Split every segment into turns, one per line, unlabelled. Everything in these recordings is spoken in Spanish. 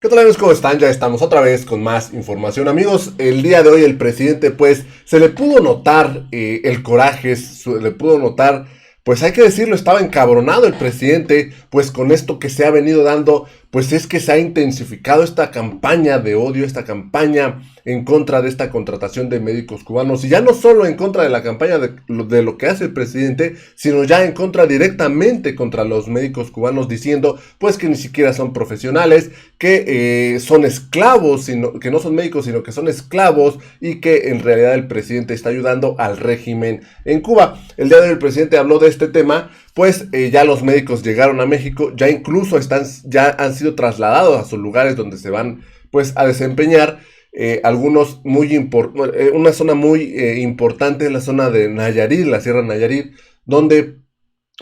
¿Qué tal amigos? ¿Cómo están? Ya estamos otra vez con más información. Amigos, el día de hoy el presidente pues se le pudo notar el coraje, le pudo notar, pues hay que decirlo, estaba encabronado el presidente pues con esto que se ha venido dando, pues es que se ha intensificado esta campaña de odio, esta campaña en contra de esta contratación de médicos cubanos y ya no solo en contra de la campaña de lo que hace el presidente, sino ya en contra directamente contra los médicos cubanos diciendo pues que ni siquiera son profesionales, que son esclavos, que no son médicos, sino que son esclavos y que en realidad el presidente está ayudando al régimen en Cuba. El día de hoy el presidente habló de este tema, pues ya los médicos llegaron a México, ya incluso ya han sido trasladados a sus lugares donde se van pues a desempeñar. Algunos una zona muy importante es la zona de Nayarit, la Sierra Nayarit, donde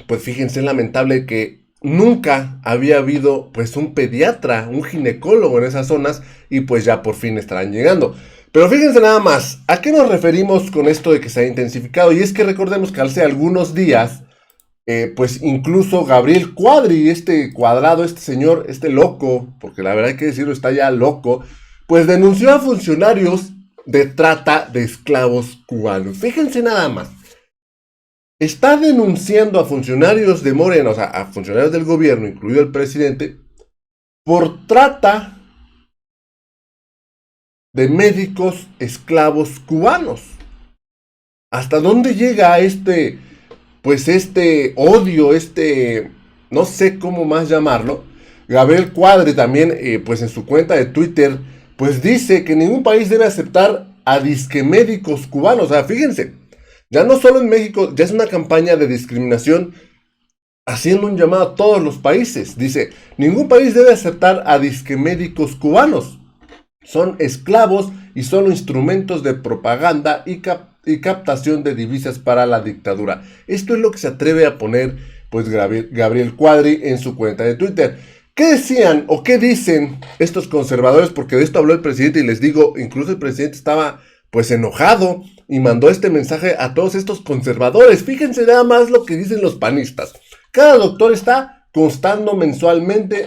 pues fíjense, es lamentable que nunca había habido pues un pediatra, un ginecólogo en esas zonas y pues ya por fin estarán llegando. Pero fíjense nada más, ¿a qué nos referimos con esto de que se ha intensificado? Y es que recordemos que hace algunos días, pues incluso Gabriel Cuadri, este cuadrado, este señor, este loco, porque la verdad hay que decirlo, está ya loco, pues denunció a funcionarios de trata de esclavos cubanos. Fíjense nada más. Está denunciando a funcionarios de Morena, o sea, a funcionarios del gobierno, incluido el presidente, por trata de médicos esclavos cubanos. ¿Hasta dónde llega este odio, no sé cómo más llamarlo? Gabriel Cuadri también, pues en su cuenta de Twitter, pues dice que ningún país debe aceptar a disque médicos cubanos. O sea, fíjense, ya no solo en México, ya es una campaña de discriminación haciendo un llamado a todos los países. Dice, ningún país debe aceptar a disque médicos cubanos. Son esclavos y solo instrumentos de propaganda y captación de divisas para la dictadura. Esto es lo que se atreve a poner pues Gabriel Cuadri en su cuenta de Twitter. ¿Qué decían o qué dicen estos conservadores? Porque de esto habló el presidente y les digo, incluso el presidente estaba pues enojado y mandó este mensaje a todos estos conservadores. Fíjense nada más lo que dicen los panistas. Cada doctor está costando mensualmente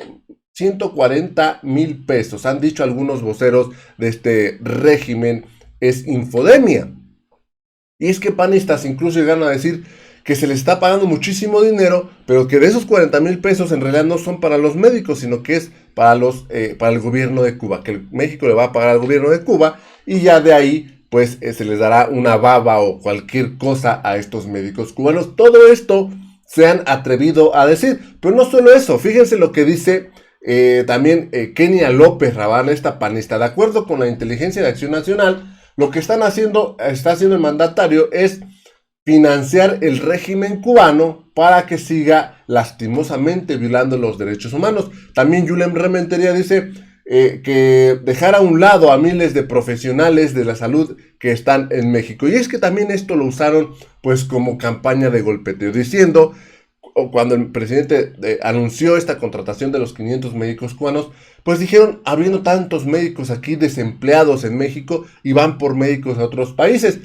140,000 pesos. Han dicho algunos voceros de este régimen, es infodemia. Y es que panistas incluso llegaron a decir que se les está pagando muchísimo dinero, pero que de esos 40,000 pesos en realidad no son para los médicos, sino que es para el gobierno de Cuba, que México le va a pagar al gobierno de Cuba y ya de ahí pues se les dará una baba o cualquier cosa a estos médicos cubanos. Todo esto se han atrevido a decir, pero no solo eso, fíjense lo que dice también Kenia López Rabal, esta panista. De acuerdo con la Inteligencia de Acción Nacional, lo que está haciendo el mandatario es financiar el régimen cubano para que siga lastimosamente violando los derechos humanos. También Yulem Rementería dice que dejar a un lado a miles de profesionales de la salud que están en México. Y es que también esto lo usaron pues como campaña de golpeteo, diciendo, o cuando el presidente anunció esta contratación de los 500 médicos cubanos, pues dijeron, habiendo tantos médicos aquí desempleados en México y van por médicos a otros países.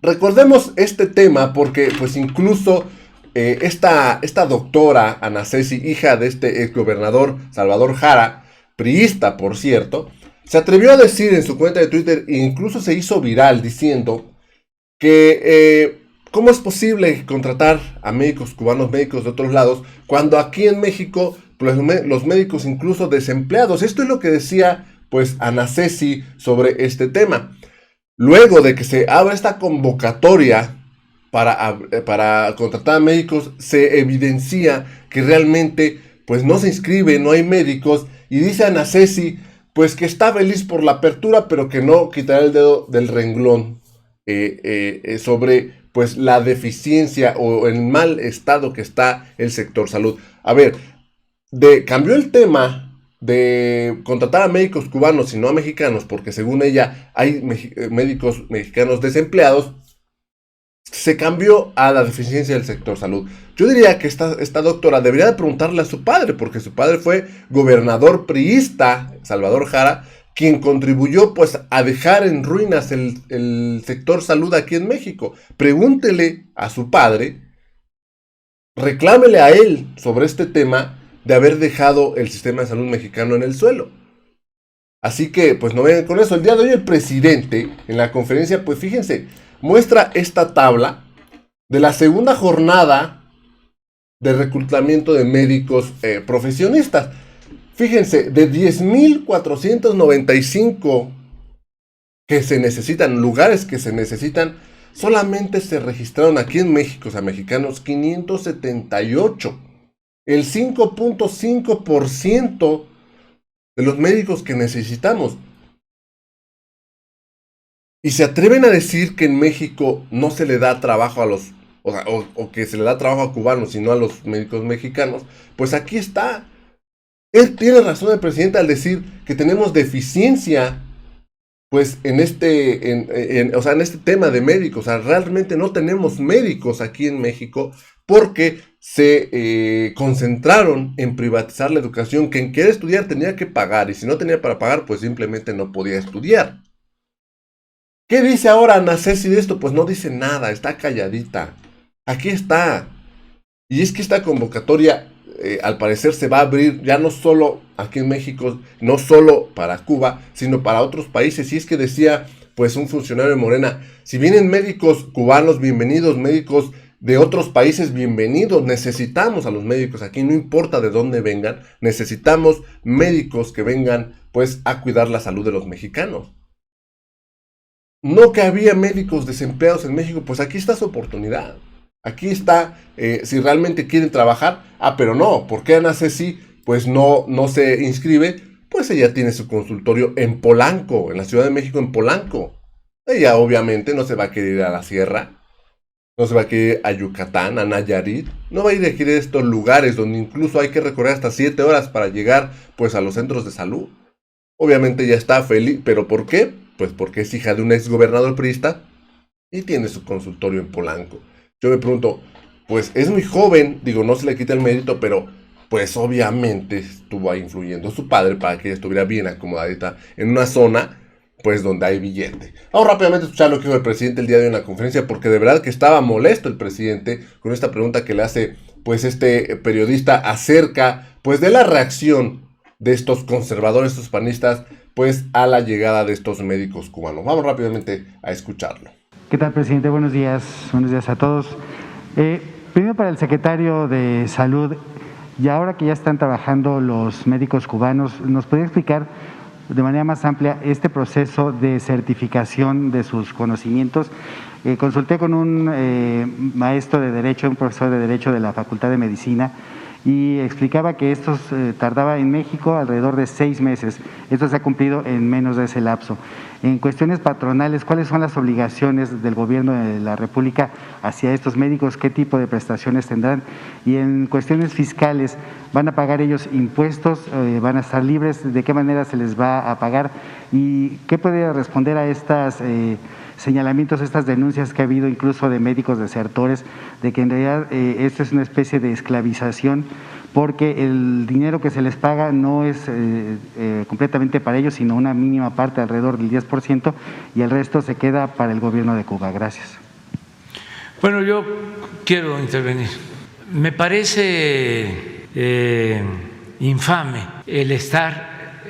Recordemos este tema porque pues incluso esta doctora Ana Ceci, hija de este exgobernador Salvador Jara, priista por cierto, se atrevió a decir en su cuenta de Twitter e incluso se hizo viral diciendo que ¿cómo es posible contratar a médicos cubanos, médicos de otros lados, cuando aquí en México pues, los médicos incluso desempleados? Esto es lo que decía pues Ana Ceci sobre este tema. Luego de que se abra esta convocatoria para contratar a médicos, se evidencia que realmente pues no se inscribe, no hay médicos, y dice Ana Ceci pues que está feliz por la apertura, pero que no quitará el dedo del renglón sobre pues la deficiencia o el mal estado que está el sector salud. A ver, cambió el tema de contratar a médicos cubanos y no a mexicanos, porque según ella hay médicos mexicanos desempleados, se cambió a la deficiencia del sector salud. Yo diría que esta doctora debería de preguntarle a su padre, porque su padre fue gobernador priista, Salvador Jara, quien contribuyó pues a dejar en ruinas el sector salud aquí en México. Pregúntele a su padre, reclámele a él sobre este tema de haber dejado el sistema de salud mexicano en el suelo. Así que, pues no vengan con eso. El día de hoy el presidente, en la conferencia, pues fíjense, muestra esta tabla de la segunda jornada de reclutamiento de médicos profesionistas. Fíjense, de 10,495 que se necesitan, lugares que se necesitan, solamente se registraron aquí en México, o sea, mexicanos, 578. El 5.5% de los médicos que necesitamos. Y se atreven a decir que en México no se le da trabajo a los, o que se le da trabajo a cubanos y no a los médicos mexicanos. Pues aquí está. Él tiene razón el presidente al decir que tenemos deficiencia, pues en este tema de médicos. O sea, realmente no tenemos médicos aquí en México porque se concentraron en privatizar la educación. Quien quiere estudiar tenía que pagar, y si no tenía para pagar, pues simplemente no podía estudiar. ¿Qué dice ahora Ana Ceci de esto? Pues no dice nada, está calladita. Aquí está. Y es que esta convocatoria, al parecer, se va a abrir ya no solo aquí en México, no solo para Cuba, sino para otros países. Y es que decía, pues, un funcionario de Morena, si vienen médicos cubanos, bienvenidos, médicos de otros países, bienvenidos. Necesitamos a los médicos aquí, no importa de dónde vengan, necesitamos médicos que vengan, pues, a cuidar la salud de los mexicanos. No que había médicos desempleados en México, pues aquí está su oportunidad. Aquí está, si realmente quieren trabajar. Pero no, ¿por qué Ana Ceci pues no se inscribe? Pues ella tiene su consultorio en Polanco, en la Ciudad de México, en Polanco. Ella obviamente no se va a querer ir a la sierra, no se va a querer ir a Yucatán, a Nayarit, no va a ir a querer estos lugares donde incluso hay que recorrer hasta 7 horas para llegar pues a los centros de salud. Obviamente ella está feliz, ¿pero por qué? Pues porque es hija de un exgobernador priista y tiene su consultorio en Polanco. Yo me pregunto, pues es muy joven, digo, no se le quita el mérito, pero pues obviamente estuvo ahí influyendo su padre para que ella estuviera bien acomodadita en una zona, pues donde hay billete. Vamos rápidamente a escuchar lo que dijo el presidente el día de hoy en la conferencia, porque de verdad que estaba molesto el presidente con esta pregunta que le hace pues este periodista acerca pues de la reacción de estos conservadores, estos panistas, pues a la llegada de estos médicos cubanos. Vamos rápidamente a escucharlo.
¿Qué tal, presidente? Buenos días a todos. Primero para el secretario de Salud, y ahora que ya están trabajando los médicos cubanos, ¿nos podría explicar de manera más amplia este proceso de certificación de sus conocimientos? Consulté con un maestro de Derecho, un profesor de Derecho de la Facultad de Medicina, y explicaba que esto tardaba en México alrededor de 6 meses. Esto se ha cumplido en menos de ese lapso. En cuestiones patronales, ¿cuáles son las obligaciones del gobierno de la República hacia estos médicos? ¿Qué tipo de prestaciones tendrán? Y en cuestiones fiscales, ¿van a pagar ellos impuestos? ¿Van a estar libres? ¿De qué manera se les va a pagar? ¿Y qué puede responder a estas señalamientos, estas denuncias que ha habido incluso de médicos desertores, de que en realidad esto es una especie de esclavización, porque el dinero que se les paga no es completamente para ellos, sino una mínima parte, alrededor del 10%, y el resto se queda para el gobierno de Cuba? Gracias.
Bueno, yo quiero intervenir. Me parece infame el estar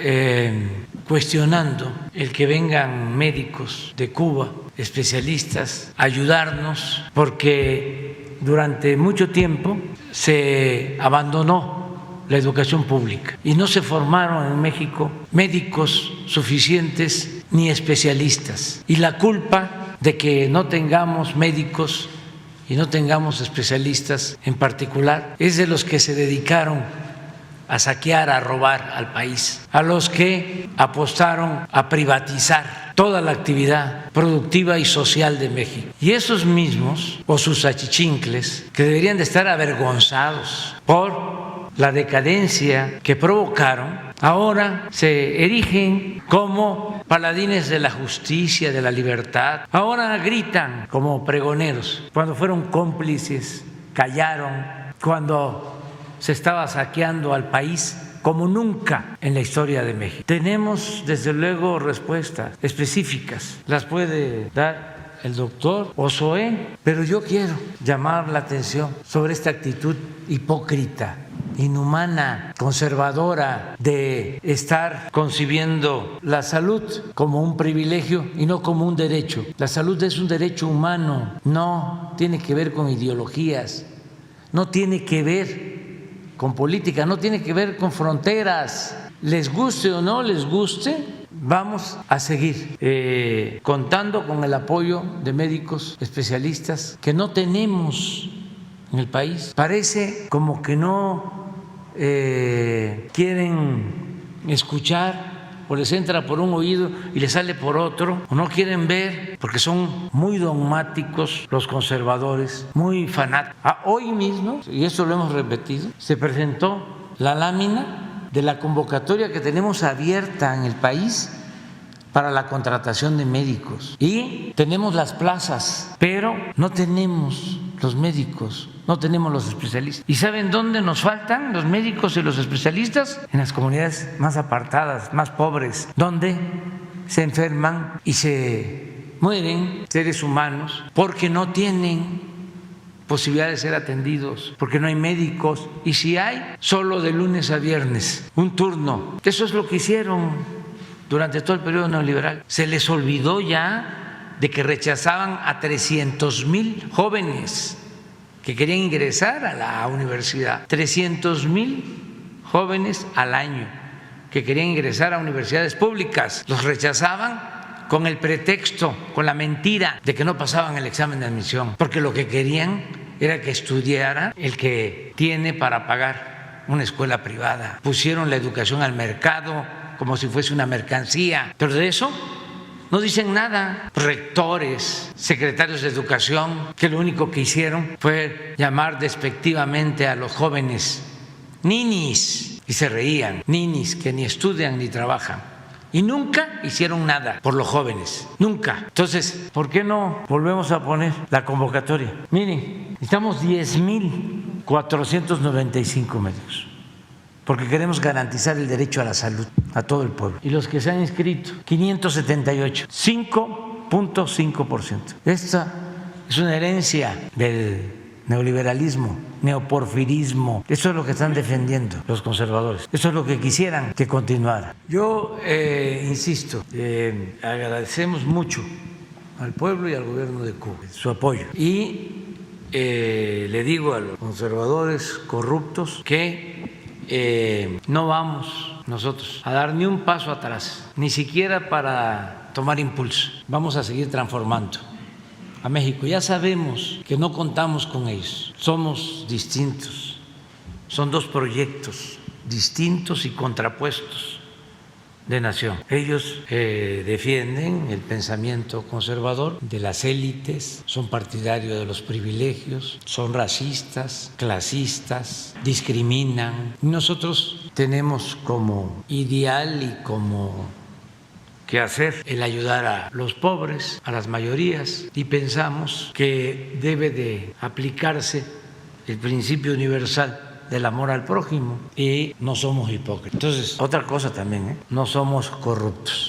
cuestionando el que vengan médicos de Cuba, especialistas, a ayudarnos, porque durante mucho tiempo se abandonó la educación pública y no se formaron en México médicos suficientes ni especialistas. Y la culpa de que no tengamos médicos y no tengamos especialistas en particular es de los que se dedicaron a saquear, a robar al país, a los que apostaron a privatizar toda la actividad productiva y social de México. Y esos mismos, o sus achichincles, que deberían de estar avergonzados por la decadencia que provocaron, ahora se erigen como paladines de la justicia, de la libertad. Ahora gritan como pregoneros, cuando fueron cómplices, callaron, cuando se estaba saqueando al país como nunca en la historia de México. Tenemos, desde luego, respuestas específicas. Las puede dar el doctor Osoé, pero yo quiero llamar la atención sobre esta actitud hipócrita inhumana, conservadora, de estar concibiendo la salud como un privilegio y no como un derecho. La salud es un derecho humano, no tiene que ver con ideologías, no tiene que ver con política, no tiene que ver con fronteras. Les guste o no les guste, vamos a seguir contando con el apoyo de médicos especialistas que no tenemos en el país. Parece como que no quieren escuchar, o les entra por un oído y les sale por otro, o no quieren ver, porque son muy dogmáticos los conservadores, muy fanáticos. Hoy mismo, y esto lo hemos repetido, se presentó la lámina de la convocatoria que tenemos abierta en el país para la contratación de médicos, y tenemos las plazas, pero no tenemos los médicos, no tenemos los especialistas. ¿Y saben dónde nos faltan los médicos y los especialistas? En las comunidades más apartadas, más pobres, donde se enferman y se mueren seres humanos porque no tienen posibilidad de ser atendidos, porque no hay médicos, y si hay, solo de lunes a viernes, un turno. Eso es lo que hicieron durante todo el periodo neoliberal. Se les olvidó ya de que rechazaban a 300,000 jóvenes que querían ingresar a la universidad. 300,000 jóvenes al año que querían ingresar a universidades públicas. Los rechazaban con el pretexto, con la mentira de que no pasaban el examen de admisión, porque lo que querían era que estudiara el que tiene para pagar una escuela privada. Pusieron la educación al mercado como si fuese una mercancía, pero de eso no dicen nada. Rectores, secretarios de educación, que lo único que hicieron fue llamar despectivamente a los jóvenes ninis, y se reían, ninis que ni estudian ni trabajan, y nunca hicieron nada por los jóvenes, nunca. Entonces, ¿por qué no volvemos a poner la convocatoria? Miren, necesitamos 10,495 médicos, porque queremos garantizar el derecho a la salud a todo el pueblo. Y los que se han inscrito, 578, 5.5%. Esta es una herencia del neoliberalismo, neoporfirismo. Eso es lo que están defendiendo los conservadores. Eso es lo que quisieran que continuara. Yo insisto, agradecemos mucho al pueblo y al gobierno de Cuba su apoyo. Y le digo a los conservadores corruptos que no vamos nosotros a dar ni un paso atrás, ni siquiera para tomar impulso. Vamos a seguir transformando a México. Ya sabemos que no contamos con ellos, somos distintos, son dos proyectos distintos y contrapuestos de nación. Ellos defienden el pensamiento conservador de las élites, son partidarios de los privilegios, son racistas, clasistas, discriminan. Nosotros tenemos como ideal y como que hacer el ayudar a los pobres, a las mayorías, y pensamos que debe de aplicarse el principio universal del amor al prójimo, y no somos hipócritas. Entonces, otra cosa también, no somos corruptos.